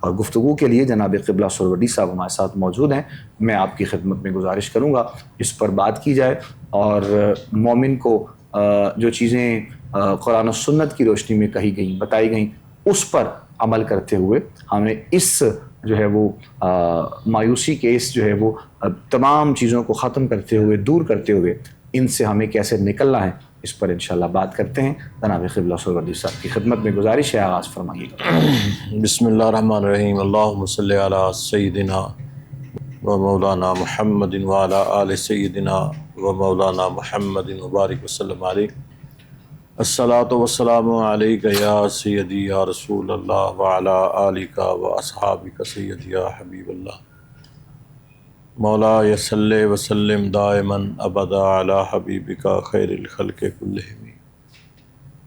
اور گفتگو کے لیے جناب قبلہ سہروردی صاحب ہمارے ساتھ موجود ہیں. میں آپ کی خدمت میں گزارش کروں گا اس پر بات کی جائے اور مومن کو جو چیزیں قرآن و سنت کی روشنی میں کہی گئیں بتائی گئیں اس پر عمل کرتے ہوئے ہمیں اس جو ہے وہ مایوسی کے اس جو ہے وہ تمام چیزوں کو ختم کرتے ہوئے دور کرتے ہوئے ان سے ہمیں کیسے نکلنا ہے اس پر انشاءاللہ بات کرتے ہیں. جناب قبلہ سہروردی صاحب کی خدمت میں گزارش ہے، آغاز فرمائیے. بسم اللہ الرحمن الرحیم. اللہم صلی علی سیدنا و مولانا محمد وعلی آل سیدنا و مولانا محمد وبارک وسلم علیہ. الصلاۃ والسلام علیک یا سیدی یا رسول اللہ وعلی آلک و اصحابک سیدی یا حبیب اللہ. مولا صلی وسلم دائما ابدا علی حبیبک خیر الخلق کلہم.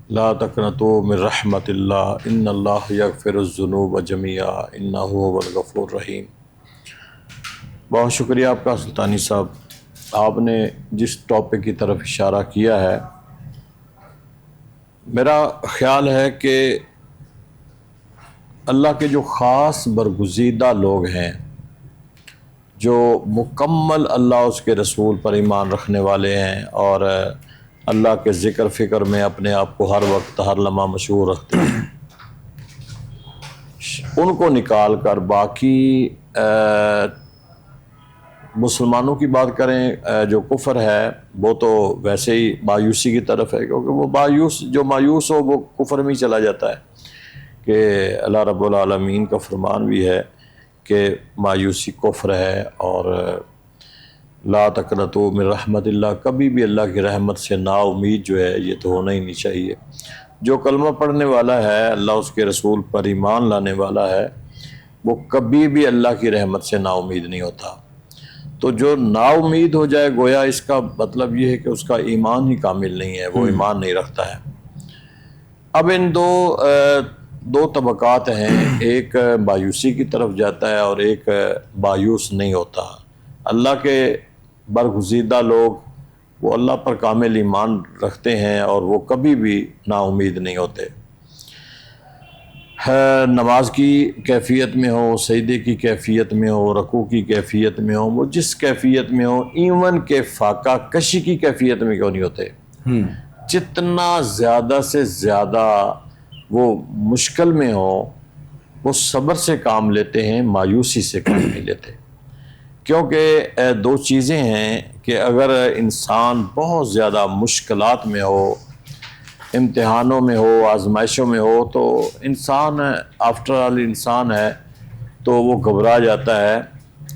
لا تقنطوا من رحمت اللہ ان اللہ یغفر الذنوب جميعا انہ هو الغفور الرحیم. بہت شکریہ آپ کا سلطانی صاحب. آپ نے جس ٹاپک کی طرف اشارہ کیا ہے، میرا خیال ہے کہ اللہ کے جو خاص برگزیدہ لوگ ہیں، جو مکمل اللہ اس کے رسول پر ایمان رکھنے والے ہیں اور اللہ کے ذکر فکر میں اپنے آپ کو ہر وقت ہر لمحہ مشغول رکھتے ہیں، ان کو نکال کر باقی مسلمانوں کی بات کریں، جو کفر ہے وہ تو ویسے ہی مایوسی کی طرف ہے، کیونکہ وہ مایوس ہو وہ کفر میں ہی چلا جاتا ہے. کہ اللہ رب العالمین کا فرمان بھی ہے کہ مایوسی کفر ہے، اور لا تقنطوا من رحمت اللہ، کبھی بھی اللہ کی رحمت سے نا امید جو ہے یہ تو ہونا ہی نہیں چاہیے. جو کلمہ پڑھنے والا ہے، اللہ اس کے رسول پر ایمان لانے والا ہے، وہ کبھی بھی اللہ کی رحمت سے نا امید نہیں ہوتا. تو جو نا امید ہو جائے، گویا اس کا مطلب یہ ہے کہ اس کا ایمان ہی کامل نہیں ہے، وہ ایمان نہیں رکھتا ہے. اب ان دو طبقات ہیں، ایک مایوسی کی طرف جاتا ہے اور ایک مایوس نہیں ہوتا. اللہ کے برگزیدہ لوگ وہ اللہ پر کامل ایمان رکھتے ہیں اور وہ کبھی بھی نا امید نہیں ہوتے. نماز کی کیفیت میں ہو، سجدے کی کیفیت میں ہو، رکوع کی کیفیت میں ہو، وہ جس کیفیت میں ہو، ایون کہ فاقہ کشی کی کیفیت میں کیوں نہیں ہوتے. جتنا زیادہ سے زیادہ وہ مشکل میں ہو، وہ صبر سے کام لیتے ہیں، مایوسی سے کام نہیں لیتے. کیونکہ دو چیزیں ہیں کہ اگر انسان بہت زیادہ مشکلات میں ہو، امتحانوں میں ہو، آزمائشوں میں ہو، تو انسان آفٹر آل انسان ہے تو وہ گھبرا جاتا ہے.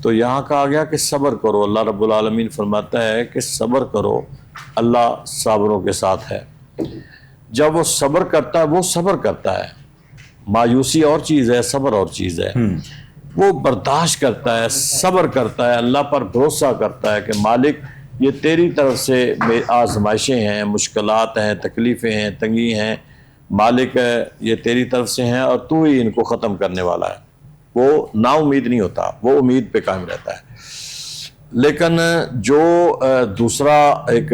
تو یہاں کہا گیا کہ صبر کرو. اللہ رب العالمین فرماتا ہے کہ صبر کرو، اللہ صابروں کے ساتھ ہے. جب وہ صبر کرتا ہے، وہ صبر کرتا ہے. مایوسی اور چیز ہے، صبر اور چیز ہے. وہ برداشت کرتا ہے، صبر کرتا ہے، اللہ پر بھروسہ کرتا ہے کہ مالک یہ تیری طرف سے آزمائشیں ہیں، مشکلات ہیں، تکلیفیں ہیں، تنگی ہیں، مالک یہ تیری طرف سے ہیں اور تو ہی ان کو ختم کرنے والا ہے. وہ نا امید نہیں ہوتا، وہ امید پہ قائم رہتا ہے. لیکن جو دوسرا ایک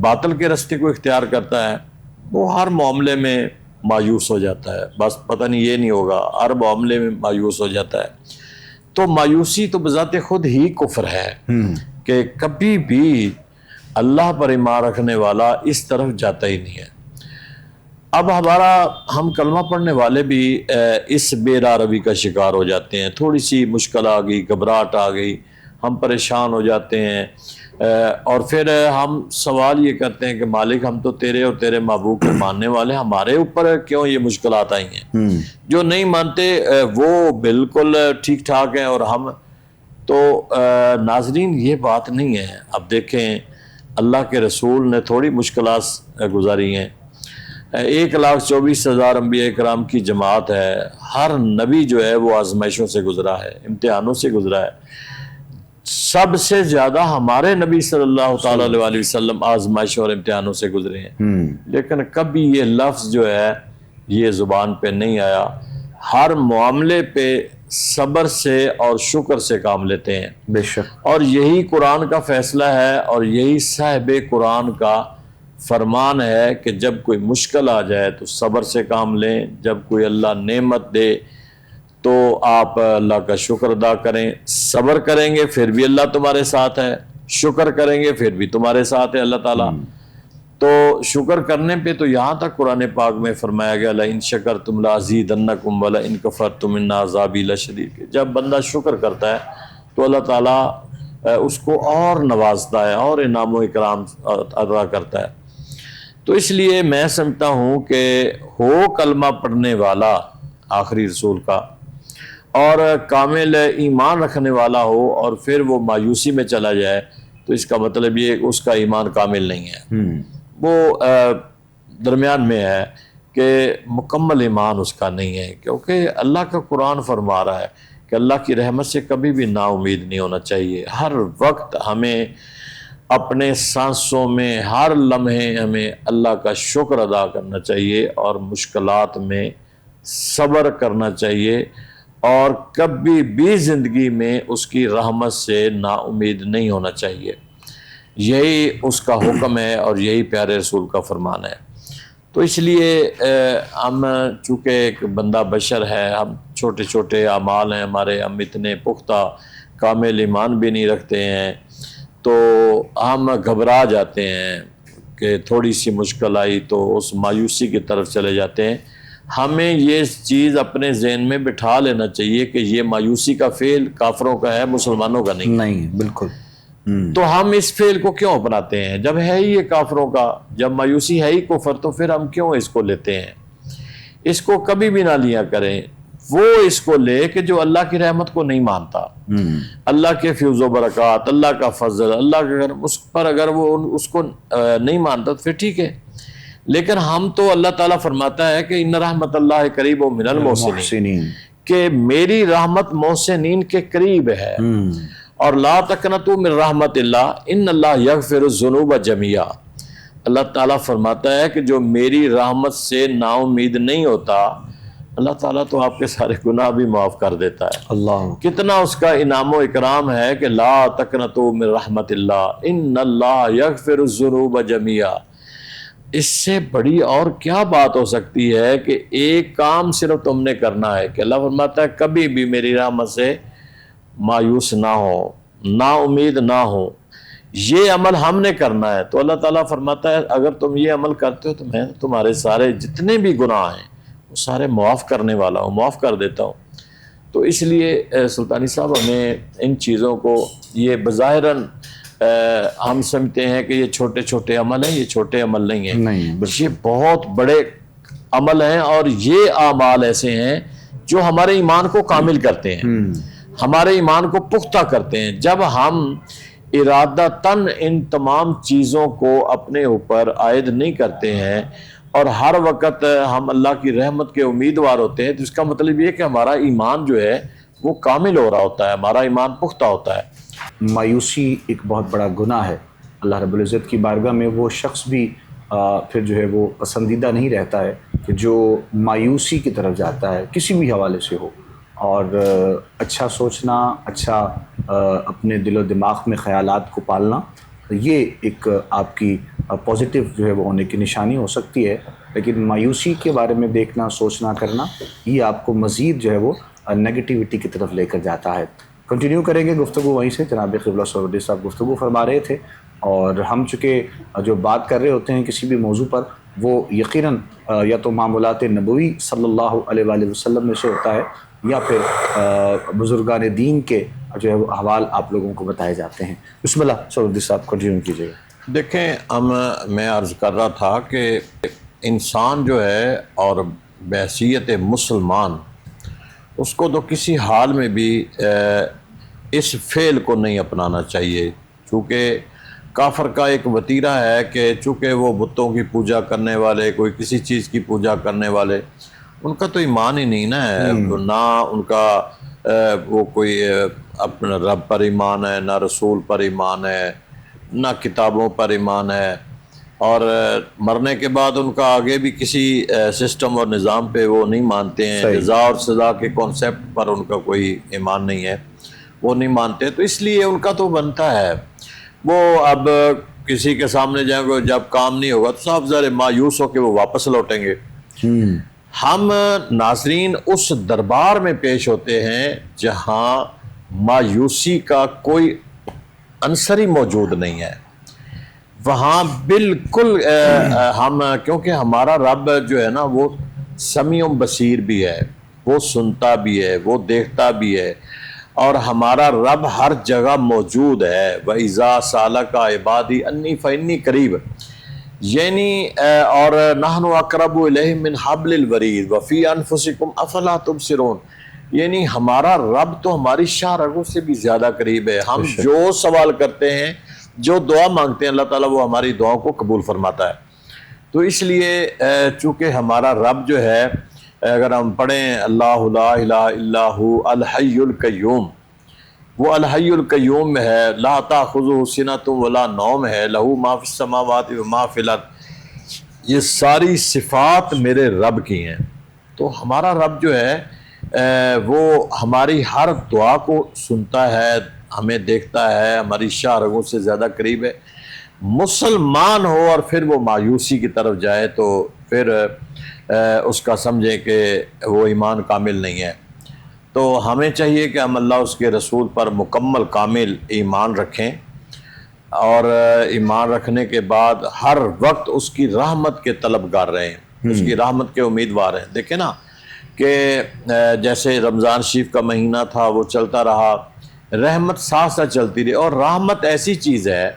باطل کے راستے کو اختیار کرتا ہے، وہ ہر معاملے میں مایوس ہو جاتا ہے. بس پتہ نہیں یہ نہیں ہوگا، ہر معاملے میں مایوس ہو جاتا ہے. تو مایوسی تو بذات خود ہی کفر ہے کہ کبھی بھی اللہ پر ایمان رکھنے والا اس طرف جاتا ہی نہیں ہے. اب ہم کلمہ پڑھنے والے بھی اس بے راہ روی کا شکار ہو جاتے ہیں. تھوڑی سی مشکل آ گئی، گھبراہٹ آ گئی، ہم پریشان ہو جاتے ہیں، اور پھر ہم سوال یہ کرتے ہیں کہ مالک ہم تو تیرے اور تیرے محبوب کو ماننے والے، ہمارے اوپر کیوں یہ مشکلات آئی ہیں. جو نہیں مانتے وہ بالکل ٹھیک ٹھاک ہیں اور ہم تو ناظرین یہ بات نہیں ہے. اب دیکھیں اللہ کے رسول نے تھوڑی مشکلات گزاری ہیں. 1,24,000 انبیاء کرام کی جماعت ہے. ہر نبی جو ہے وہ آزمائشوں سے گزرا ہے، امتحانوں سے گزرا ہے. سب سے زیادہ ہمارے نبی صلی اللہ تعالی علیہ وسلم آزمائشوں اور امتحانوں سے گزرے ہیں، لیکن کبھی یہ لفظ جو ہے یہ زبان پہ نہیں آیا. ہر معاملے پہ صبر سے اور شکر سے کام لیتے ہیں. بے شک. اور یہی قرآن کا فیصلہ ہے اور یہی صاحب قرآن کا فرمان ہے کہ جب کوئی مشکل آ جائے تو صبر سے کام لیں. جب کوئی اللہ نعمت دے تو آپ اللہ کا شکر ادا کریں. صبر کریں گے پھر بھی اللہ تمہارے ساتھ ہے, شکر کریں گے پھر بھی تمہارے ساتھ ہے اللہ تعالیٰ. تو شکر کرنے پہ تو یہاں تک قرآن پاک میں فرمایا گیا لَإِن شَكَرْتُمْ لَأَزِيدَنَّكُمْ وَلَئِن كَفَرْتُمْ إِنَّ عَذَابِي لَشَدِيدٌ. کہ جب بندہ شکر کرتا ہے تو اللہ تعالیٰ اس کو اور نوازتا ہے اور انعام و اکرام عطا کرتا ہے. تو اس لیے میں سمجھتا ہوں کہ ہو کلمہ پڑھنے والا آخری رسول کا اور کامل ایمان رکھنے والا ہو اور پھر وہ مایوسی میں چلا جائے تو اس کا مطلب یہ کہ اس کا ایمان کامل نہیں ہے, وہ درمیان میں ہے کہ مکمل ایمان اس کا نہیں ہے. کیونکہ اللہ کا قرآن فرما رہا ہے کہ اللہ کی رحمت سے کبھی بھی نا امید نہیں ہونا چاہیے. ہر وقت ہمیں اپنے سانسوں میں ہر لمحے ہمیں اللہ کا شکر ادا کرنا چاہیے اور مشکلات میں صبر کرنا چاہیے اور کبھی بھی زندگی میں اس کی رحمت سے نا امید نہیں ہونا چاہیے. یہی اس کا حکم ہے اور یہی پیارے رسول کا فرمان ہے. تو اس لیے ہم چونکہ ایک بندہ بشر ہے, ہم چھوٹے چھوٹے اعمال ہیں ہمارے, ہم اتنے پختہ کامل ایمان بھی نہیں رکھتے ہیں, تو ہم گھبرا جاتے ہیں کہ تھوڑی سی مشکل آئی تو اس مایوسی کی طرف چلے جاتے ہیں. ہمیں یہ چیز اپنے ذہن میں بٹھا لینا چاہیے کہ یہ مایوسی کا فعل کافروں کا ہے, مسلمانوں کا نہیں. بالکل. تو ہم اس فعل کو کیوں اپناتے ہیں جب ہے ہی یہ کافروں کا, جب مایوسی ہے ہی کفر, تو پھر ہم کیوں اس کو لیتے ہیں؟ اس کو کبھی بھی نہ لیا کریں. وہ اس کو لے کہ جو اللہ کی رحمت کو نہیں مانتا, اللہ کے فیض و برکات, اللہ کا فضل, اللہ کا کرم, اس پر اگر وہ اس کو نہیں مانتا تو پھر ٹھیک ہے. لیکن ہم تو اللہ تعالیٰ فرماتا ہے کہ ان رحمت اللہ قریب من المحسنین, کہ میری رحمت محسنین کے قریب ہے. اور لا تقنطوا من رحمت اللہ ان اللہ یغفر الذنوب جميعا. اللہ تعالیٰ فرماتا ہے کہ جو میری رحمت سے نا امید نہیں ہوتا, اللہ تعالیٰ تو آپ کے سارے گناہ بھی معاف کر دیتا ہے. اللہ کتنا اس کا انعام و اکرام ہے کہ لا تقنطوا من رحمت اللہ ان اللہ یغفر الذنوب جميعا. اس سے بڑی اور کیا بات ہو سکتی ہے کہ ایک کام صرف تم نے کرنا ہے کہ اللہ فرماتا ہے کبھی بھی میری رحمت سے مایوس نہ ہو, نا امید نہ ہو. یہ عمل ہم نے کرنا ہے. تو اللہ تعالیٰ فرماتا ہے اگر تم یہ عمل کرتے ہو تو میں تمہارے سارے جتنے بھی گناہ ہیں وہ سارے معاف کرنے والا ہوں, معاف کر دیتا ہوں. تو اس لیے سلطانی صاحب ہمیں ان چیزوں کو, یہ بظاہراً ہم سمجھتے ہیں کہ یہ چھوٹے چھوٹے عمل ہیں, یہ چھوٹے عمل نہیں ہیں, یہ بہت بڑے عمل ہیں. اور یہ اعمال ایسے ہیں جو ہمارے ایمان کو کامل کرتے ہیں, ہمارے ایمان کو پختہ کرتے ہیں. جب ہم ارادتاً ان تمام چیزوں کو اپنے اوپر عائد نہیں کرتے ہیں اور ہر وقت ہم اللہ کی رحمت کے امیدوار ہوتے ہیں, تو اس کا مطلب یہ کہ ہمارا ایمان جو ہے وہ کامل ہو رہا ہوتا ہے, ہمارا ایمان پختہ ہوتا ہے. مایوسی ایک بہت بڑا گناہ ہے. اللہ رب العزت کی بارگاہ میں وہ شخص بھی پھر جو ہے وہ پسندیدہ نہیں رہتا ہے کہ جو مایوسی کی طرف جاتا ہے کسی بھی حوالے سے ہو. اور اچھا سوچنا, اچھا اپنے دل و دماغ میں خیالات کو پالنا, یہ ایک آپ کی پازیٹیو جو ہے وہ ہونے کی نشانی ہو سکتی ہے. لیکن مایوسی کے بارے میں دیکھنا, سوچنا, کرنا, یہ آپ کو مزید جو ہے وہ نگیٹیوٹی کی طرف لے کر جاتا ہے. کنٹینیو کریں گے گفتگو وہیں سے. جناب قبلہ سہروردی صاحب گفتگو فرما رہے تھے اور ہم چونکہ جو بات کر رہے ہوتے ہیں کسی بھی موضوع پر وہ یقیناً یا تو معمولات نبوی صلی اللہ علیہ وآلہ وسلم میں سے ہوتا ہے یا پھر بزرگان دین کے جو ہے وہ احوال آپ لوگوں کو بتائے جاتے ہیں. بسم اللہ سہروردی صاحب کنٹینیو کیجیے گا. دیکھیں میں عرض کر رہا تھا کہ انسان جو ہے اور بحیثیت مسلمان اس کو تو کسی حال میں بھی اس فعل کو نہیں اپنانا چاہیے. چونکہ کافر کا ایک وتیرہ ہے کہ چونکہ وہ بتوں کی پوجا کرنے والے, کوئی کسی چیز کی پوجا کرنے والے, ان کا تو ایمان ہی نہیں نا ہے, نہ ان کا وہ کوئی اپنا رب پر ایمان ہے, نہ رسول پر ایمان ہے, نہ کتابوں پر ایمان ہے, اور مرنے کے بعد ان کا آگے بھی کسی سسٹم اور نظام پہ وہ نہیں مانتے ہیں. جزا اور سزا کے کانسیپٹ پر ان کا کوئی ایمان نہیں ہے, وہ نہیں مانتے. تو اس لیے ان کا تو بنتا ہے وہ اب کسی کے سامنے جائیں گے, جب کام نہیں ہوگا تو صاحب ذرا مایوس ہو کے وہ واپس لوٹیں گے. ہم ناظرین اس دربار میں پیش ہوتے ہیں جہاں مایوسی کا کوئی عنصر ہی موجود نہیں ہے. وہاں بالکل ہم، کیونکہ ہمارا رب جو ہے نا وہ سمیع بصیر بھی ہے، وہ سنتا بھی ہے، وہ دیکھتا بھی ہے، اور ہمارا رب ہر جگہ موجود ہے. وَإِذَا سَأَلَكَ عِبَادِي أَنِّي فَإِنِّي قَرِيبٌ، یعنی اور نحن اقرب الیہ من حبل الورید وفی انفسکم افلا تبصرون، یعنی ہمارا رب تو ہماری شاہ رگوں سے بھی زیادہ قریب ہے. ہم جو سوال کرتے ہیں، جو دعا مانگتے ہیں، اللہ تعالیٰ وہ ہماری دعاؤں کو قبول فرماتا ہے. تو اس لیے چونکہ ہمارا رب جو ہے، اگر ہم پڑھیں اللہ لا الہ الا هو الحی القیوم، وہ الحی القیوم میں ہے. لا تاخذہ سنۃ ولا نوم ہے، لہ ما فی السماوات و ما فی الارض. یہ ساری صفات میرے رب کی ہیں. تو ہمارا رب جو ہے وہ ہماری ہر دعا کو سنتا ہے، ہمیں دیکھتا ہے، ہماری شاہ رگوں سے زیادہ قریب ہے. مسلمان ہو اور پھر وہ مایوسی کی طرف جائے تو پھر اس کا سمجھے کہ وہ ایمان کامل نہیں ہے. تو ہمیں چاہیے کہ ہم اللہ اس کے رسول پر مکمل کامل ایمان رکھیں، اور ایمان رکھنے کے بعد ہر وقت اس کی رحمت کے طلبگار رہیں، اس کی رحمت کے امیدوار ہیں. دیکھیں نا کہ جیسے رمضان شریف کا مہینہ تھا، وہ چلتا رہا، رحمت ساتھ ساتھ چلتی رہی. اور رحمت ایسی چیز ہے،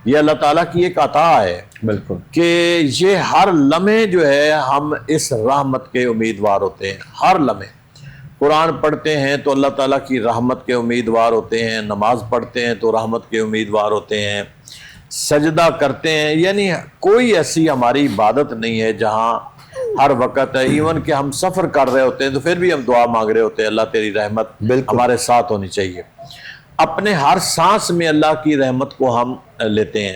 یہ اللہ تعالیٰ کی ایک عطا ہے، بالکل، کہ یہ ہر لمحے جو ہے ہم اس رحمت کے امیدوار ہوتے ہیں. ہر لمحے قرآن پڑھتے ہیں تو اللہ تعالیٰ کی رحمت کے امیدوار ہوتے ہیں، نماز پڑھتے ہیں تو رحمت کے امیدوار ہوتے ہیں، سجدہ کرتے ہیں. یعنی کوئی ایسی ہماری عبادت نہیں ہے جہاں ہر وقت ہے، ایون کہ ہم سفر کر رہے ہوتے ہیں تو پھر بھی ہم دعا مانگ رہے ہوتے ہیں اللہ تیری رحمت ہمارے ساتھ ہونی چاہیے. اپنے ہر سانس میں اللہ کی رحمت کو ہم لیتے ہیں.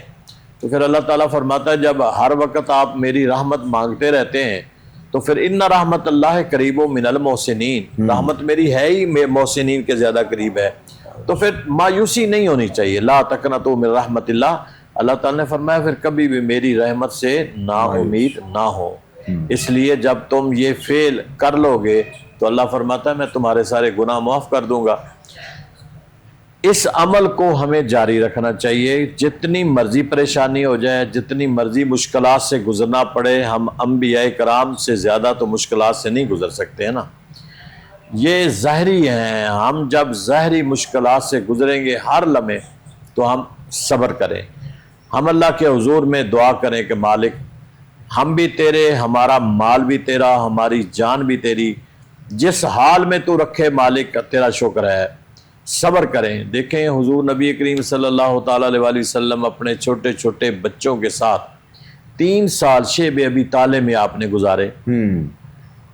تو پھر اللہ تعالیٰ فرماتا ہے جب ہر وقت آپ میری رحمت مانگتے رہتے ہیں تو پھر ان رحمت اللہ قریب من المحسنین، رحمت میری ہے ہی محسنین کے زیادہ قریب ہے. تو پھر مایوسی نہیں ہونی چاہیے. لا تقنطوا من رحمت اللہ، اللہ تعالیٰ نے فرمایا پھر کبھی بھی میری رحمت سے نا امید نہ ہو. اس لیے جب تم یہ فعل کر لو گے تو اللہ فرماتا ہے میں تمہارے سارے گناہ معاف کر دوں گا. اس عمل کو ہمیں جاری رکھنا چاہیے، جتنی مرضی پریشانی ہو جائے، جتنی مرضی مشکلات سے گزرنا پڑے. ہم انبیاء کرام سے زیادہ تو مشکلات سے نہیں گزر سکتے ہیں نا، یہ ظاہری ہیں. ہم جب ظاہری مشکلات سے گزریں گے ہر لمحے تو ہم صبر کریں. ہم اللہ کے حضور میں دعا کریں کہ مالک ہم بھی تیرے، ہمارا مال بھی تیرا، ہماری جان بھی تیری، جس حال میں تو رکھے مالک تیرا شکر ہے. صبر کریں. دیکھیں حضور نبی کریم صلی اللہ تعالیٰ علیہ وآلہ وسلم اپنے چھوٹے چھوٹے بچوں کے ساتھ 3 سال شیب ابی طالب میں آپ نے گزارے.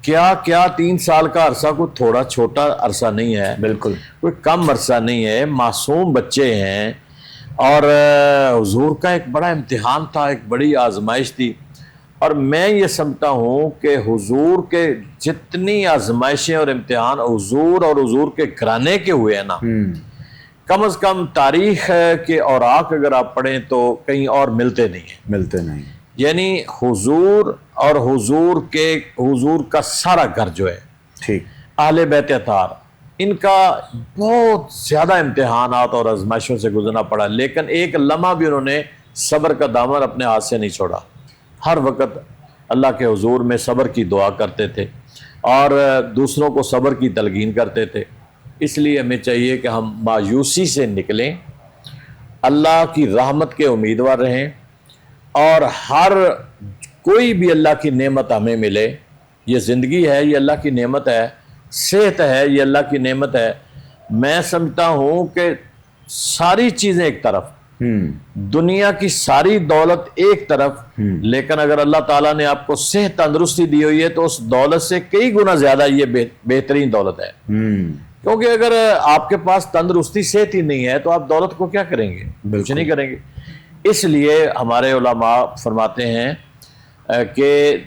کیا 3 سال کا عرصہ کوئی تھوڑا چھوٹا عرصہ نہیں ہے، بالکل کوئی کم عرصہ نہیں ہے. معصوم بچے ہیں، اور حضور کا ایک بڑا امتحان تھا، ایک بڑی آزمائش تھی. اور میں یہ سمجھتا ہوں کہ حضور کے جتنی آزمائشیں اور امتحان حضور اور حضور کے گھرانے کے ہوئے ہیں نا، کم از کم تاریخ کے اوراق اگر آپ پڑھیں تو کہیں اور ملتے نہیں ہیں. یعنی حضور اور حضور کا سارا گھر جو ہے، ٹھیک، اہل بیت اطہار، ان کا بہت زیادہ امتحانات اور آزمائشوں سے گزرنا پڑا، لیکن ایک لمحہ بھی انہوں نے صبر کا دامن اپنے ہاتھ سے نہیں چھوڑا. ہر وقت اللہ کے حضور میں صبر کی دعا کرتے تھے اور دوسروں کو صبر کی تلقین کرتے تھے. اس لیے ہمیں چاہیے کہ ہم مایوسی سے نکلیں، اللہ کی رحمت کے امیدوار رہیں، اور ہر کوئی بھی اللہ کی نعمت ہمیں ملے. یہ زندگی ہے، یہ اللہ کی نعمت ہے، صحت ہے، یہ اللہ کی نعمت ہے. میں سمجھتا ہوں کہ ساری چیزیں ایک طرف، دنیا کی ساری دولت ایک طرف، لیکن اگر اللہ تعالیٰ نے آپ کو صحت تندرستی دی ہوئی ہے تو اس دولت سے کئی گنا زیادہ یہ بہترین دولت ہے. کیونکہ اگر آپ کے پاس تندرستی صحت ہی نہیں ہے تو آپ دولت کو کیا کریں گے؟ کچھ نہیں کریں گے. اس لیے ہمارے علماء فرماتے ہیں کہ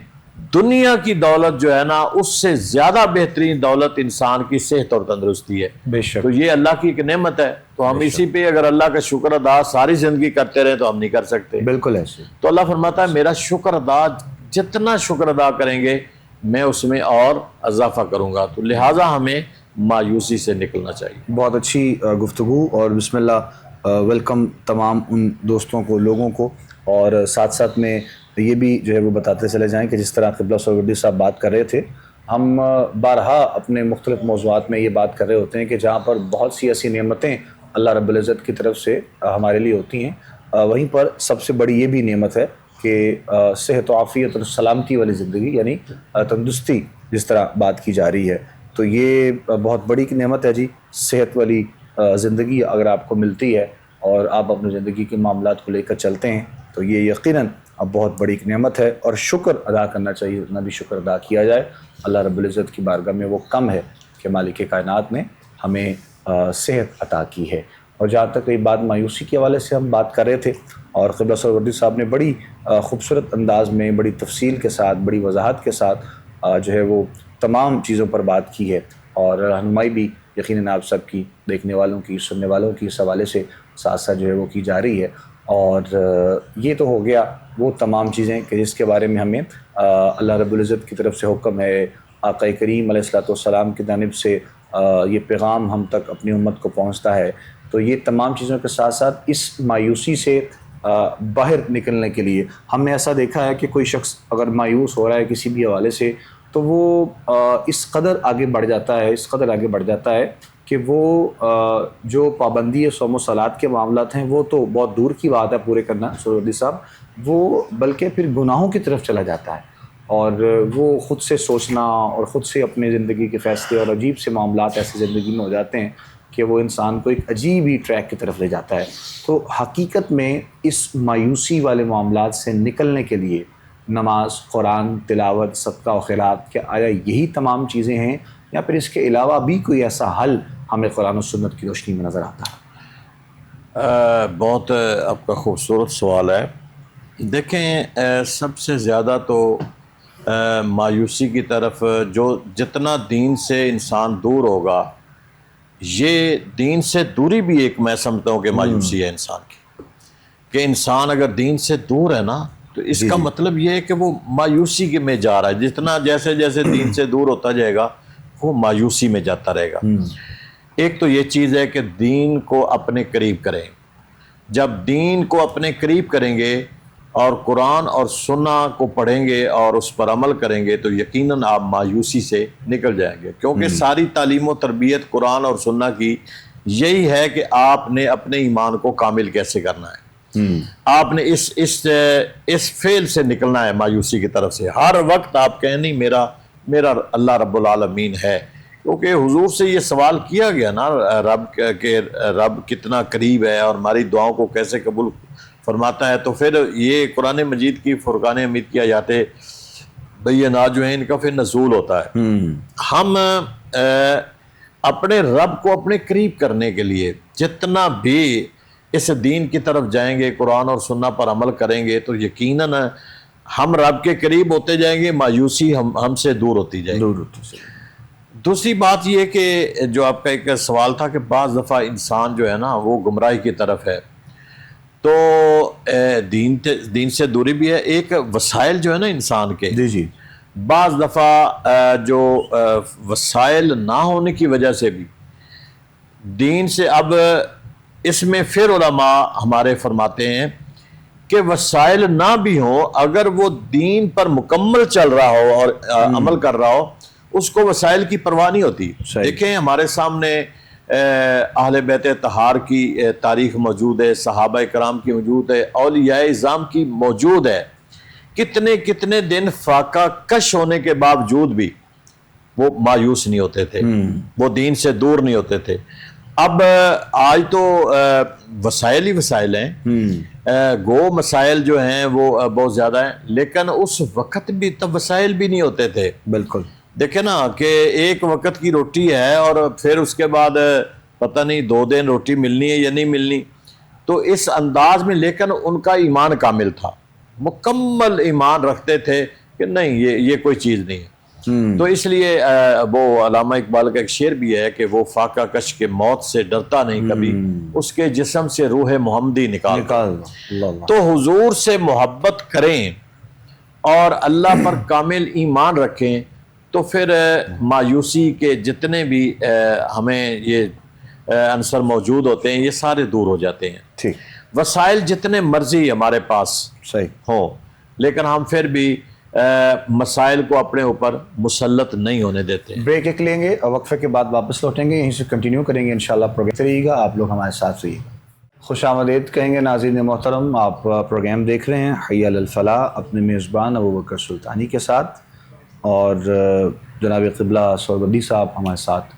دنیا کی دولت جو ہے نا، اس سے زیادہ بہترین دولت انسان کی صحت اور تندرستی ہے. بے شک. تو یہ اللہ کی ایک نعمت ہے. تو ہم اسی پہ اگر اللہ کا شکر ادا ساری زندگی کرتے رہے تو ہم نہیں کر سکتے. بالکل ایسے. تو اللہ فرماتا ہے میرا شکر ادا، جتنا شکر ادا کریں گے میں اس میں اور اضافہ کروں گا. تو لہٰذا ہمیں مایوسی سے نکلنا چاہیے. بہت اچھی گفتگو، اور بسم اللہ ویلکم تمام ان دوستوں کو، لوگوں کو. اور ساتھ ساتھ میں یہ بھی جو ہے وہ بتاتے چلے جائیں کہ جس طرح قبلہ سہروردی صاحب بات کر رہے تھے، ہم بارہا اپنے مختلف موضوعات میں یہ بات کر رہے ہوتے ہیں کہ جہاں پر بہت سی ایسی نعمتیں اللہ رب العزت کی طرف سے ہمارے لیے ہوتی ہیں، وہیں پر سب سے بڑی یہ بھی نعمت ہے کہ صحت و عافیت اور سلامتی والی زندگی، یعنی تندرستی جس طرح بات کی جا رہی ہے. تو یہ بہت بڑی نعمت ہے جی. صحت والی زندگی اگر آپ کو ملتی ہے اور آپ اپنی زندگی کے معاملات کو لے کر چلتے ہیں تو یہ یقیناً اب بہت بڑی ایک نعمت ہے، اور شکر ادا کرنا چاہیے. اتنا بھی شکر ادا کیا جائے اللہ رب العزت کی بارگاہ میں وہ کم ہے کہ مالک کائنات نے ہمیں صحت عطا کی ہے. اور جہاں تک یہ بات مایوسی کے حوالے سے ہم بات کر رہے تھے، اور قبلہ سہروردی صاحب نے بڑی خوبصورت انداز میں، بڑی تفصیل کے ساتھ، بڑی وضاحت کے ساتھ جو ہے وہ تمام چیزوں پر بات کی ہے، اور رہنمائی بھی یقیناً آپ سب کی، دیکھنے والوں کی، سننے والوں کی اس حوالے سے ساتھ ساتھ جو ہے وہ کی جا رہی ہے. اور یہ تو ہو گیا وہ تمام چیزیں کہ جس کے بارے میں ہمیں اللہ رب العزت کی طرف سے حکم ہے، آقا کریم علیہ الصلوۃ والسلام کی جانب سے یہ پیغام ہم تک اپنی امت کو پہنچتا ہے. تو یہ تمام چیزوں کے ساتھ ساتھ اس مایوسی سے باہر نکلنے کے لیے ہم نے ایسا دیکھا ہے کہ کوئی شخص اگر مایوس ہو رہا ہے کسی بھی حوالے سے، تو وہ اس قدر آگے بڑھ جاتا ہے کہ وہ جو پابندی صوم و صلات کے معاملات ہیں وہ تو بہت دور کی بات ہے پورے کرنا سہروردی صاحب، وہ بلکہ پھر گناہوں کی طرف چلا جاتا ہے، اور وہ خود سے سوچنا اور خود سے اپنے زندگی کے فیصلے اور عجیب سے معاملات ایسی زندگی میں ہو جاتے ہیں کہ وہ انسان کو ایک عجیب ہی ٹریک کی طرف لے جاتا ہے. تو حقیقت میں اس مایوسی والے معاملات سے نکلنے کے لیے نماز، قرآن تلاوت، صدقہ و خیرات، کیا آیا یہی تمام چیزیں ہیں، یا پھر اس کے علاوہ بھی کوئی ایسا حل ہمیں قرآن و سنت کی روشنی میں نظر آتا ہے؟ بہت آپ کا خوبصورت سوال ہے. دیکھیں، سب سے زیادہ تو مایوسی کی طرف جتنا دین سے انسان دور ہوگا، یہ دین سے دوری بھی ایک میں سمجھتا ہوں کہ مایوسی ہے انسان کی. کہ انسان اگر دین سے دور ہے نا تو اس کا مطلب یہ ہے کہ وہ مایوسی میں جا رہا ہے. جتنا جیسے دین سے دور ہوتا جائے گا وہ مایوسی میں جاتا رہے گا. ایک تو یہ چیز ہے کہ دین کو اپنے قریب کریں. جب دین کو اپنے قریب کریں گے اور قرآن اور سنت کو پڑھیں گے اور اس پر عمل کریں گے تو یقیناً آپ مایوسی سے نکل جائیں گے. کیونکہ ساری تعلیم و تربیت قرآن اور سنت کی یہی ہے کہ آپ نے اپنے ایمان کو کامل کیسے کرنا ہے. آپ نے اس فعل سے نکلنا ہے مایوسی کی طرف سے. ہر وقت آپ کہیں نہیں میرا اللہ رب العالمین ہے. کیونکہ حضور سے یہ سوال کیا گیا نا رب کتنا قریب ہے اور ہماری دعاؤں کو کیسے قبول فرماتا ہے. تو پھر یہ قرآن مجید کی فرقان حمید کی آیاتیں بینات جو ہیں ان کا پھر نزول ہوتا ہے. ہم اپنے رب کو اپنے قریب کرنے کے لیے جتنا بھی اس دین کی طرف جائیں گے، قرآن اور سنت پر عمل کریں گے تو یقیناً ہم رب کے قریب ہوتے جائیں گے، مایوسی ہم سے دور ہوتی جائے گی. دوسری بات یہ کہ جو آپ کا ایک سوال تھا کہ بعض دفعہ انسان جو ہے نا وہ گمراہی کی طرف ہے، تو دین سے دوری بھی ہے. ایک وسائل جو ہے نا انسان کے، بعض دفعہ جو وسائل نہ ہونے کی وجہ سے بھی دین سے، اب اس میں پھر علماء ہمارے فرماتے ہیں کہ وسائل نہ بھی ہوں، اگر وہ دین پر مکمل چل رہا ہو اور عمل کر رہا ہو، اس کو وسائل کی پرواہ نہیں ہوتی. دیکھیں ہمارے سامنے اہل بیت طہار کی تاریخ موجود ہے، صحابہ کرام کی موجود ہے، اولیاء اعظام کی موجود ہے. کتنے دن فاقہ کش ہونے کے باوجود بھی وہ مایوس نہیں ہوتے تھے، وہ دین سے دور نہیں ہوتے تھے. اب آج تو وسائل ہی وسائل ہیں، گو مسائل جو ہیں وہ بہت زیادہ ہیں، لیکن اس وقت بھی تب وسائل بھی نہیں ہوتے تھے. بالکل دیکھیں نا کہ ایک وقت کی روٹی ہے اور پھر اس کے بعد پتہ نہیں 2 دن روٹی ملنی ہے یا نہیں ملنی. تو اس انداز میں، لیکن ان کا ایمان کامل تھا، مکمل ایمان رکھتے تھے کہ نہیں یہ کوئی چیز نہیں ہے. تو اس لیے وہ علامہ اقبال کا ایک شعر بھی ہے کہ وہ فاقہ کش کے موت سے ڈرتا نہیں کبھی، اس کے جسم سے روح محمدی نکال. تو حضور سے محبت کریں اور اللہ پر کامل ایمان رکھیں تو پھر مایوسی کے جتنے بھی ہمیں یہ عنصر موجود ہوتے ہیں یہ سارے دور ہو جاتے ہیں. ٹھیک. وسائل جتنے مرضی ہمارے پاس صحیح ہوں لیکن ہم پھر بھی مسائل کو اپنے اوپر مسلط نہیں ہونے دیتے. بریک ایک لیں گے اور وقفے کے بعد واپس لوٹیں گے, یہیں سے کنٹینیو کریں گے انشاءاللہ. پروگرام رہیے گا, آپ لوگ ہمارے ساتھ رہیے. خوش آمدید کہیں گے ناظرین محترم, آپ پروگرام دیکھ رہے ہیں حی علی الفلاح اپنے میزبان ابوبکر سلطانی کے ساتھ, اور جناب قبلہ سہروردی صاحب ہمارے ساتھ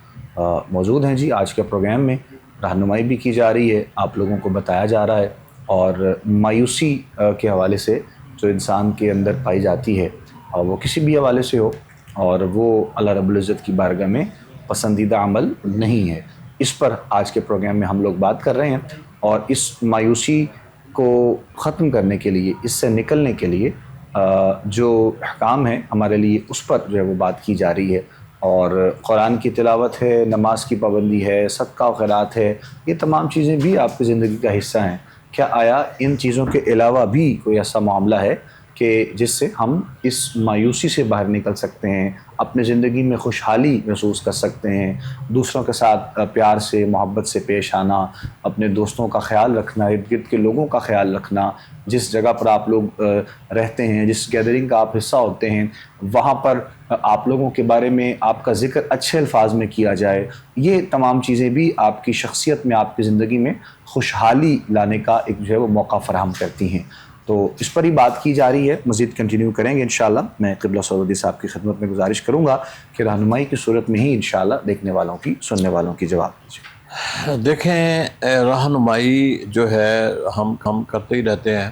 موجود ہیں. جی آج کے پروگرام میں رہنمائی بھی کی جا رہی ہے, آپ لوگوں کو بتایا جا رہا ہے, اور مایوسی کے حوالے سے جو انسان کے اندر پائی جاتی ہے, اور وہ کسی بھی حوالے سے ہو, اور وہ اللہ رب العزت کی بارگاہ میں پسندیدہ عمل نہیں ہے, اس پر آج کے پروگرام میں ہم لوگ بات کر رہے ہیں. اور اس مایوسی کو ختم کرنے کے لیے, اس سے نکلنے کے لیے جو احکام ہیں ہمارے لیے, اس پر جو ہے وہ بات کی جا رہی ہے. اور قرآن کی تلاوت ہے, نماز کی پابندی ہے, صدقہ و خیرات ہے, یہ تمام چیزیں بھی آپ کی زندگی کا حصہ ہیں. کیا آیا ان چیزوں کے علاوہ بھی کوئی ایسا معاملہ ہے کہ جس سے ہم اس مایوسی سے باہر نکل سکتے ہیں, اپنے زندگی میں خوشحالی محسوس کر سکتے ہیں, دوسروں کے ساتھ پیار سے محبت سے پیش آنا, اپنے دوستوں کا خیال رکھنا, ارد گرد کے لوگوں کا خیال رکھنا, جس جگہ پر آپ لوگ رہتے ہیں, جس گیدرنگ کا آپ حصہ ہوتے ہیں, وہاں پر آپ لوگوں کے بارے میں آپ کا ذکر اچھے الفاظ میں کیا جائے, یہ تمام چیزیں بھی آپ کی شخصیت میں, آپ کی زندگی میں خوشحالی لانے کا ایک جو ہے وہ موقع فراہم کرتی ہیں. تو اس پر ہی بات کی جا رہی ہے, مزید کنٹینیو کریں گے انشاءاللہ. میں قبلہ سہروردی صاحب کی خدمت میں گزارش کروں گا کہ رہنمائی کی صورت میں ہی انشاءاللہ دیکھنے والوں کی, سننے والوں کی جواب دیجیے. دیکھیں رہنمائی جو ہے ہم کرتے ہی رہتے ہیں.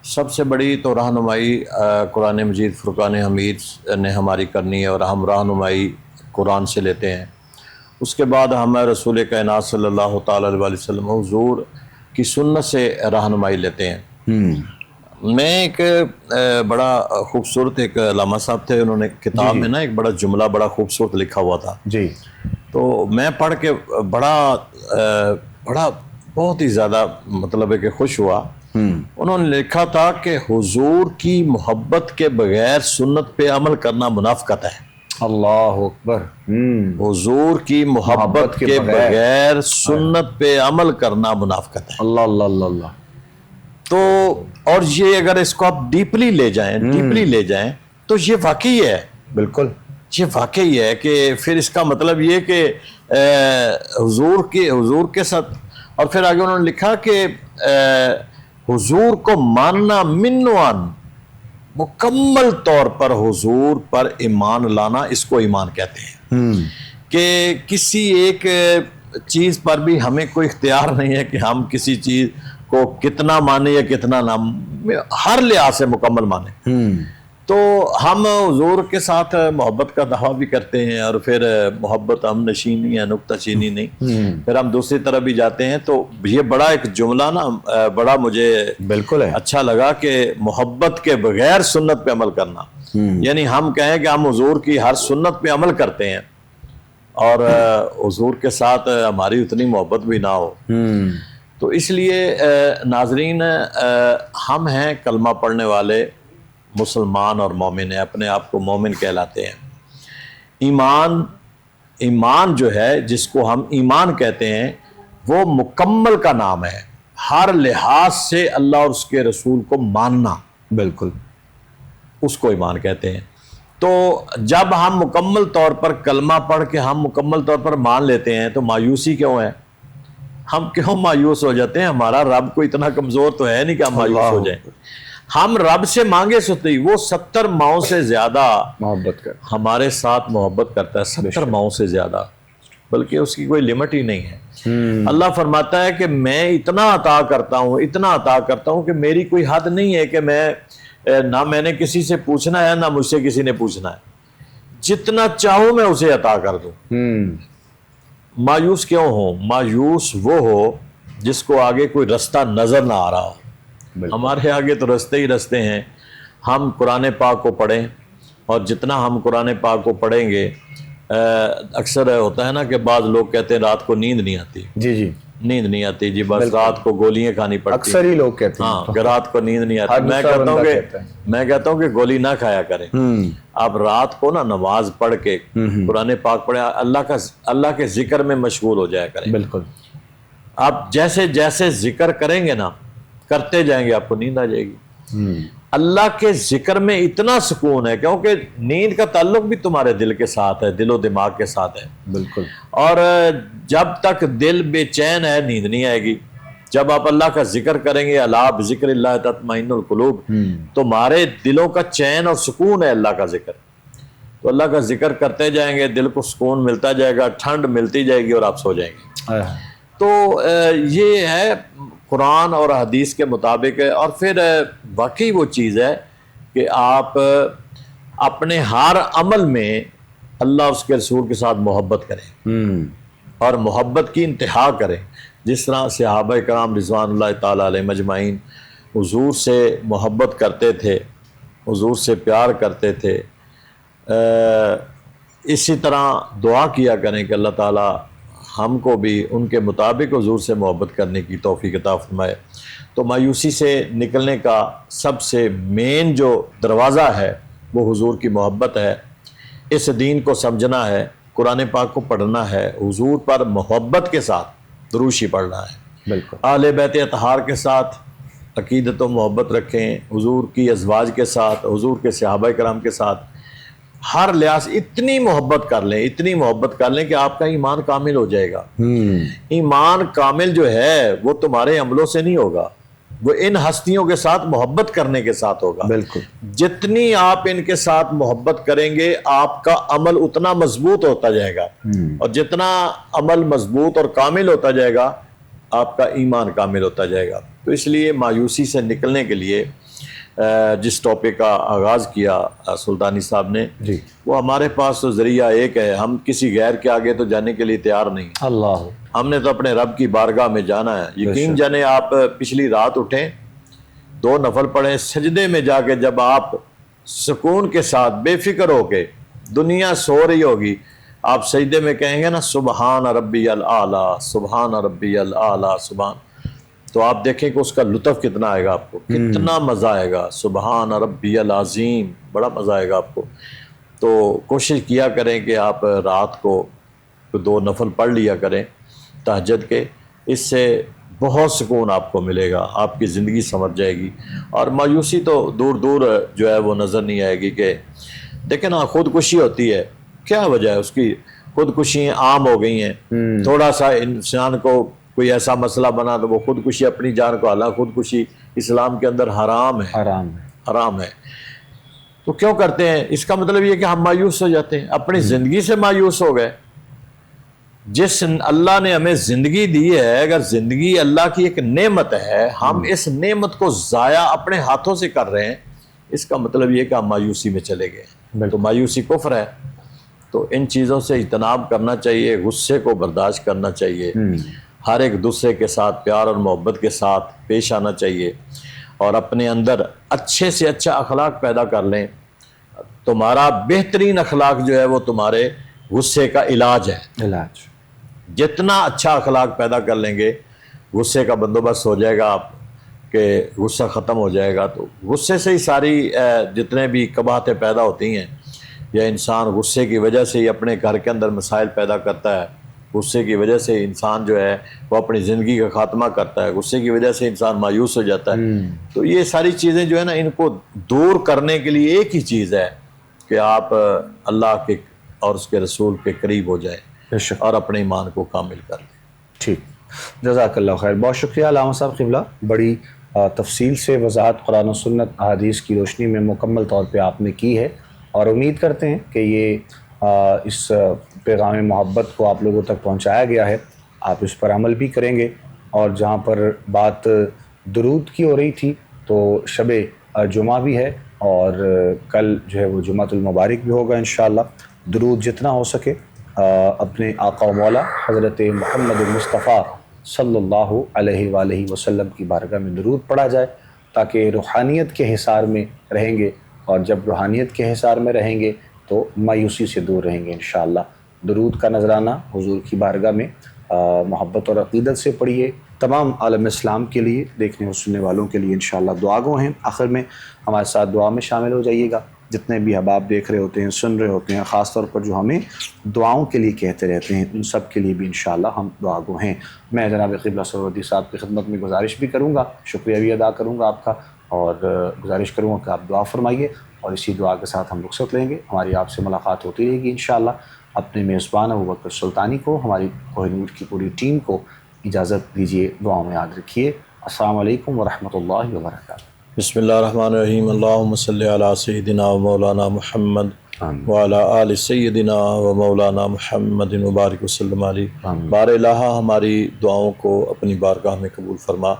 سب سے بڑی تو رہنمائی قرآن مجید فرقان حمید نے ہماری کرنی ہے, اور ہم رہنمائی قرآن سے لیتے ہیں. اس کے بعد ہم رسول کائنات صلی اللہ تعالی علیہ وسلم حضور کی سنت سے رہنمائی لیتے ہیں. میں ایک بڑا خوبصورت, ایک علامہ صاحب تھے, انہوں نے کتاب میں نا ایک بڑا جملہ بڑا خوبصورت لکھا ہوا تھا. جی. تو میں پڑھ کے بڑا بہت ہی زیادہ مطلب ہے کہ خوش ہوا. انہوں نے لکھا تھا کہ حضور کی محبت کے بغیر سنت پہ عمل کرنا منافقت ہے. اللہ اکبر. حضور کی محبت کے بغیر سنت پہ عمل کرنا منافقت ہے. اللہ اللہ اللہ اللہ. تو اور یہ اگر اس کو آپ ڈیپلی لے جائیں تو یہ واقعی ہے. بالکل یہ واقعی ہے کہ پھر اس کا مطلب یہ کہ حضور کے ساتھ. اور پھر آگے انہوں نے لکھا کہ حضور کو ماننا منوان, مکمل طور پر حضور پر ایمان لانا, اس کو ایمان کہتے ہیں. کہ کسی ایک چیز پر بھی ہمیں کوئی اختیار نہیں ہے کہ ہم کسی چیز کو کتنا مانے یا کتنا نہ, ہر لحاظ سے مکمل مانے. تو ہم حضور کے ساتھ محبت کا دعویٰ بھی کرتے ہیں, اور پھر محبت ہم نشینی ہے, نکتہ چینی نہیں. پھر ہم دوسری طرف بھی جاتے ہیں. تو یہ بڑا ایک جملہ نا بڑا مجھے بالکل اچھا لگا کہ محبت کے بغیر سنت پہ عمل کرنا, یعنی ہم کہیں کہ ہم حضور کی ہر سنت پہ عمل کرتے ہیں اور حضور کے ساتھ ہماری اتنی محبت بھی نہ ہو. تو اس لیے ناظرین, ہم ہیں کلمہ پڑھنے والے مسلمان اور مومن ہیں, اپنے آپ کو مومن کہلاتے ہیں. ایمان جو ہے, جس کو ہم ایمان کہتے ہیں, وہ مکمل کا نام ہے. ہر لحاظ سے اللہ اور اس کے رسول کو ماننا, بالکل اس کو ایمان کہتے ہیں. تو جب ہم مکمل طور پر کلمہ پڑھ کے ہم مکمل طور پر مان لیتے ہیں, تو مایوسی کیوں ہے؟ ہم کیوں مایوس ہو جاتے ہیں؟ ہمارا رب کو اتنا کمزور تو ہے نہیں کہ ہم مایوس ہو جائیں. ہم رب سے مانگے سوتے, وہ 70 ماؤں سے زیادہ محبت کر ہمارے ساتھ محبت کرتا ہے, 70 ماؤں سے زیادہ, بلکہ اس کی کوئی لمٹ ہی نہیں ہے. اللہ فرماتا ہے کہ میں اتنا عطا کرتا ہوں کہ میری کوئی حد نہیں ہے, کہ نہ میں نے کسی سے پوچھنا ہے, نہ مجھ سے کسی نے پوچھنا ہے. جتنا چاہوں میں اسے عطا کر دوں. مایوس کیوں ہو؟ مایوس وہ ہو جس کو آگے کوئی رستہ نظر نہ آ رہا ہو. ہمارے آگے تو رستے ہی رستے ہیں. ہم قرآن پاک کو پڑھیں, اور جتنا ہم قرآن پاک کو پڑھیں گے, اکثر ہوتا ہے نا کہ بعض لوگ کہتے ہیں رات کو نیند نہیں آتی. جی جی. نیند نہیں آتی جی، بس رات کو گولیاں کھانی پڑتی اکثر ہی لوگ کہتے ہیں ہاں کہ رات کو نیند نہیں آتی. ہر میں دوسرا کہتا ہوں بندہ کہ کہتا ہے. میں کہتا ہوں کہ گولی نہ کھایا کریں. آپ رات کو نا نماز پڑھ کے قرآن پاک پڑھیں، اللہ کے ذکر میں مشغول ہو جایا کریں. بالکل. آپ جیسے جیسے ذکر کریں گے نا، کرتے جائیں گے، آپ کو نیند آ جائے گی. اللہ کے ذکر میں اتنا سکون ہے، کیونکہ نیند کا تعلق بھی تمہارے دل کے ساتھ ہے، دل و دماغ کے ساتھ ہے. بالکل. اور جب تک دل بے چین ہے نیند نہیں آئے گی. جب آپ اللہ کا ذکر کریں گے، الا بذکر اللہ تطمئن القلوب، تمہارے دلوں کا چین اور سکون ہے اللہ کا ذکر. تو اللہ کا ذکر کرتے جائیں گے، دل کو سکون ملتا جائے گا، ٹھنڈ ملتی جائے گی اور آپ سو جائیں گے. تو یہ ہے قرآن اور حدیث کے مطابق ہے. اور پھر واقعی وہ چیز ہے کہ آپ اپنے ہر عمل میں اللہ اس کے رسول کے ساتھ محبت کریں اور محبت کی انتہا کریں. جس طرح صحابہ کرام رضوان اللہ تعالیٰ علیہ مجمعین حضور سے محبت کرتے تھے، حضور سے پیار کرتے تھے، اسی طرح دعا کیا کریں کہ اللہ تعالیٰ ہم کو بھی ان کے مطابق حضور سے محبت کرنے کی توفیق عطا فرمائے. تو مایوسی سے نکلنے کا سب سے مین جو دروازہ ہے وہ حضور کی محبت ہے. اس دین کو سمجھنا ہے، قرآن پاک کو پڑھنا ہے، حضور پر محبت کے ساتھ دروشی پڑھنا ہے. بالکل. اہل بیت اطہار کے ساتھ عقیدت و محبت رکھیں، حضور کی ازواج کے ساتھ، حضور کے صحابہ کرام کے ساتھ ہر لحاظ اتنی محبت کر لیں، اتنی محبت کر لیں کہ آپ کا ایمان کامل ہو جائے گا. ایمان کامل جو ہے وہ تمہارے عملوں سے نہیں ہوگا، وہ ان ہستیوں کے ساتھ محبت کرنے کے ساتھ ہوگا. بالکل. جتنی آپ ان کے ساتھ محبت کریں گے آپ کا عمل اتنا مضبوط ہوتا جائے گا، اور جتنا عمل مضبوط اور کامل ہوتا جائے گا آپ کا ایمان کامل ہوتا جائے گا. تو اس لیے مایوسی سے نکلنے کے لیے جس ٹاپک کا آغاز کیا سلطانی صاحب نے، جی، وہ ہمارے پاس تو ذریعہ ایک ہے. ہم کسی غیر کے آگے تو جانے کے لیے تیار نہیں. اللہ، ہم نے تو اپنے رب کی بارگاہ میں جانا ہے. یقین جانے آپ پچھلی رات اٹھیں، 2 نفل پڑھیں، سجدے میں جا کے جب آپ سکون کے ساتھ بے فکر ہو کے، دنیا سو رہی ہوگی، آپ سجدے میں کہیں گے نا سبحان ربی الاعلیٰ، سبحان ربی الاعلیٰ، سبحان، تو آپ دیکھیں کہ اس کا لطف کتنا آئے گا، آپ کو کتنا مزہ آئے گا. سبحان ربی العظیم، بڑا مزہ آئے گا آپ کو. تو کوشش کیا کریں کہ آپ رات کو 2 نفل پڑھ لیا کریں تہجد کے. اس سے بہت سکون آپ کو ملے گا، آپ کی زندگی سنور جائے گی، اور مایوسی تو دور دور جو ہے وہ نظر نہیں آئے گی. کہ دیکھیں نا، خودکشی ہوتی ہے، کیا وجہ ہے اس کی؟ خودکشی عام ہو گئی ہیں. تھوڑا سا انسان کو کوئی ایسا مسئلہ بنا تو وہ خودکشی، اپنی جان کو، حالانکہ خودکشی اسلام کے اندر حرام ہے، حرام ہے. تو کیوں کرتے ہیں؟ اس کا مطلب یہ کہ ہم مایوس ہو جاتے ہیں، اپنی زندگی سے مایوس ہو گئے. جس اللہ نے ہمیں زندگی دی ہے، اگر زندگی اللہ کی ایک نعمت ہے، ہم اس نعمت کو ضائع اپنے ہاتھوں سے کر رہے ہیں، اس کا مطلب یہ کہ ہم مایوسی میں چلے گئے. تو مایوسی کفر ہے. تو ان چیزوں سے اجتناب کرنا چاہیے، غصے کو برداشت کرنا چاہیے، ہر ایک دوسرے کے ساتھ پیار اور محبت کے ساتھ پیش آنا چاہیے، اور اپنے اندر اچھے سے اچھا اخلاق پیدا کر لیں. تمہارا بہترین اخلاق جو ہے وہ تمہارے غصے کا علاج ہے. جتنا اچھا اخلاق پیدا کر لیں گے، غصے کا بندوبست ہو جائے گا، آپ کہ غصہ ختم ہو جائے گا. تو غصے سے ہی ساری جتنے بھی قباحتیں پیدا ہوتی ہیں، یا انسان غصے کی وجہ سے ہی اپنے گھر کے اندر مسائل پیدا کرتا ہے، غصے کی وجہ سے انسان جو ہے وہ اپنی زندگی کا خاتمہ کرتا ہے، غصے کی وجہ سے انسان مایوس ہو جاتا ہے. تو یہ ساری چیزیں جو ہے نا، ان کو دور کرنے کے لیے ایک ہی چیز ہے کہ آپ اللہ کے اور اس کے رسول کے قریب ہو جائیں اور اپنے ایمان کو کامل کر لیں. ٹھیک، جزاک اللہ خیر. بہت شکریہ علامہ صاحب قبلہ. بڑی تفصیل سے وضاحت قرآن و سنت احادیث کی روشنی میں مکمل طور پہ آپ نے کی ہے، اور امید کرتے ہیں کہ یہ اس پیغام محبت کو آپ لوگوں تک پہنچایا گیا ہے، آپ اس پر عمل بھی کریں گے. اور جہاں پر بات درود کی ہو رہی تھی، تو شب جمعہ بھی ہے، اور کل جو ہے وہ جمعۃ المبارک بھی ہوگا انشاءاللہ. درود جتنا ہو سکے اپنے آقا و مولا حضرت محمد مصطفیٰ صلی اللہ علیہ وآلہ وسلم کی بارگاہ میں درود پڑھا جائے، تاکہ روحانیت کے حصار میں رہیں گے، اور جب روحانیت کے حصار میں رہیں گے تو مایوسی سے دور رہیں گے انشاءاللہ. درود کا نذرانہ حضور کی بارگاہ میں محبت اور عقیدت سے پڑھیے. تمام عالم اسلام کے لیے، دیکھنے اور سننے والوں کے لیے انشاءاللہ دعا گو ہیں. آخر میں ہمارے ساتھ دعا میں شامل ہو جائیے گا. جتنے بھی احباب دیکھ رہے ہوتے ہیں، سن رہے ہوتے ہیں، خاص طور پر جو ہمیں دعاؤں کے لیے کہتے رہتے ہیں، ان سب کے لیے بھی انشاءاللہ ہم دعا گو ہیں. میں جناب قبلہ سہروردی صاحب کی خدمت میں گزارش بھی کروں گا، شکریہ بھی ادا کروں گا آپ کا، اور گزارش کروں گا کہ آپ دعا فرمائیے، اور اسی دعا کے ساتھ ہم رخصت لیں گے. ہماری آپ سے ملاقات ہوتی رہے گی انشاءاللہ. اپنے میزبان ابوبکر سلطانی کو، ہماری کوہ نور کی پوری ٹیم کو اجازت دیجیے. دعاؤں میں یاد رکھیے. السلام علیکم ورحمۃ اللہ وبرکاتہ. بسم اللہ الرحمن الرحیم. اللہم صلی علی سیدنا و مولانا محمد وعلی آل سیدنا و مولانا محمد مبارک وسلم علیہ. بار الہ ہماری دعاؤں کو اپنی بارگاہ میں قبول فرما.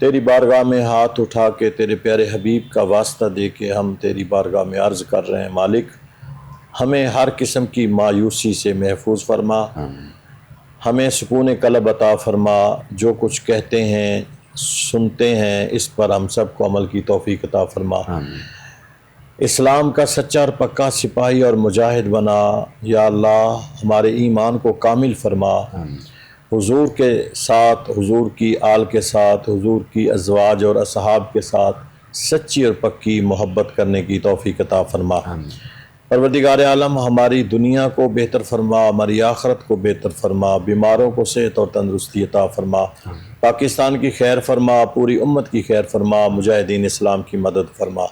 تیری بارگاہ میں ہاتھ اٹھا کے تیرے پیارے حبیب کا واسطہ دے کے ہم تیری بارگاہ میں عرض کر رہے ہیں، مالک ہمیں ہر قسم کی مایوسی سے محفوظ فرما. ہمیں سکون قلب عطا فرما. جو کچھ کہتے ہیں، سنتے ہیں، اس پر ہم سب کو عمل کی توفیق عطا فرما. اسلام کا سچا اور پکا سپاہی اور مجاہد بنا. یا اللہ ہمارے ایمان کو کامل فرما. حضور کے ساتھ، حضور کی آل کے ساتھ، حضور کی ازواج اور اصحاب کے ساتھ سچی اور پکی محبت کرنے کی توفیق عطا فرما. پروردگار عالم ہماری دنیا کو بہتر فرما، ہماری آخرت کو بہتر فرما. بیماروں کو صحت اور تندرستی عطا فرما. پاکستان کی خیر فرما، پوری امت کی خیر فرما. مجاہدین اسلام کی مدد فرما.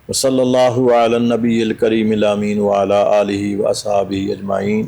وصلی اللہ علی النبی الکریم الامین وعلی آلہ و اصحابہ اجمعین.